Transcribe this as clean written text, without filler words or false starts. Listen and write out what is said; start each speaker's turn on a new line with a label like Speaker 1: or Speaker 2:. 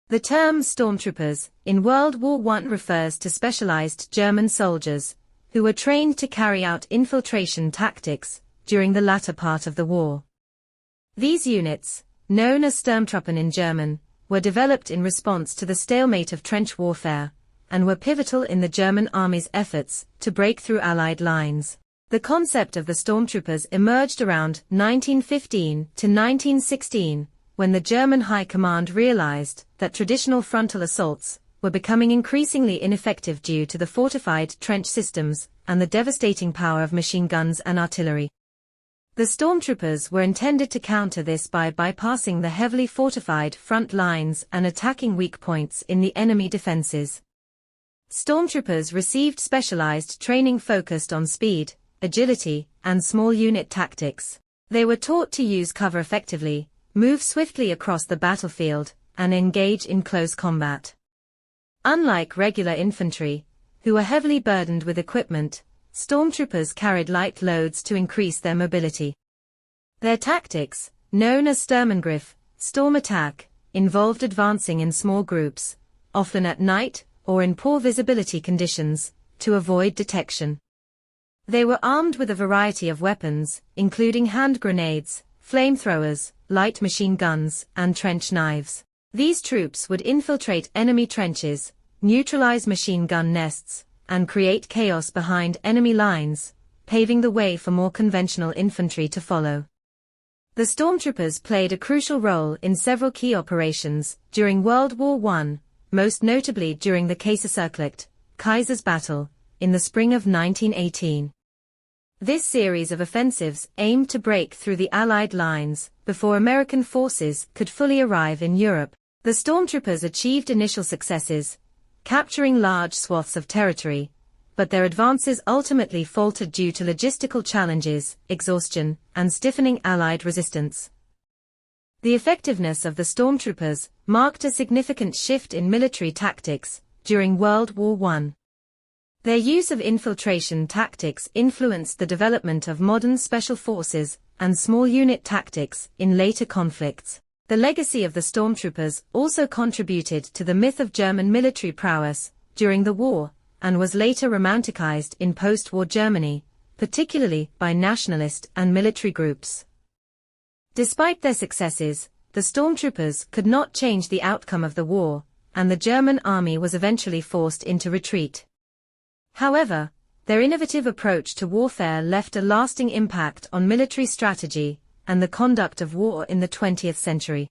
Speaker 1: The term Stormtroopers in World War I refers to specialized German soldiers who were trained to carry out infiltration tactics during the latter part of the war. These units, known as Sturmtruppen in German, were developed in response to the stalemate of trench warfare, and were pivotal in the German army's efforts to break through Allied lines. The concept of the Stormtroopers emerged around 1915 to 1916, when the German High Command realized that traditional frontal assaults were becoming increasingly ineffective due to the fortified trench systems and the devastating power of machine guns and artillery. The Stormtroopers were intended to counter this by bypassing the heavily fortified front lines and attacking weak points in the enemy defenses. Stormtroopers received specialized training focused on speed, agility, and small unit tactics. They were taught to use cover effectively, move swiftly across the battlefield, and engage in close combat. Unlike regular infantry, who were heavily burdened with equipment, Stormtroopers carried light loads to increase their mobility. Their tactics, known as Sturmangriff, storm attack, involved advancing in small groups, often at night or in poor visibility conditions, to avoid detection. They were armed with a variety of weapons, including hand grenades, flamethrowers, light machine guns, and trench knives. These troops would infiltrate enemy trenches, neutralize machine gun nests, and create chaos behind enemy lines, paving the way for more conventional infantry to follow. The Stormtroopers played a crucial role in several key operations during World War I, most notably during the Kaiser's Battle, in the spring of 1918. This series of offensives aimed to break through the Allied lines before American forces could fully arrive in Europe. The Stormtroopers achieved initial successes, capturing large swaths of territory, but their advances ultimately faltered due to logistical challenges, exhaustion, and stiffening Allied resistance. The effectiveness of the Stormtroopers marked a significant shift in military tactics during World War I. Their use of infiltration tactics influenced the development of modern special forces and small unit tactics in later conflicts. The legacy of the Stormtroopers also contributed to the myth of German military prowess during the war, and was later romanticized in post-war Germany, particularly by nationalist and military groups. Despite their successes, the Stormtroopers could not change the outcome of the war, and the German army was eventually forced into retreat. However, their innovative approach to warfare left a lasting impact on military strategy and the conduct of war in the 20th century.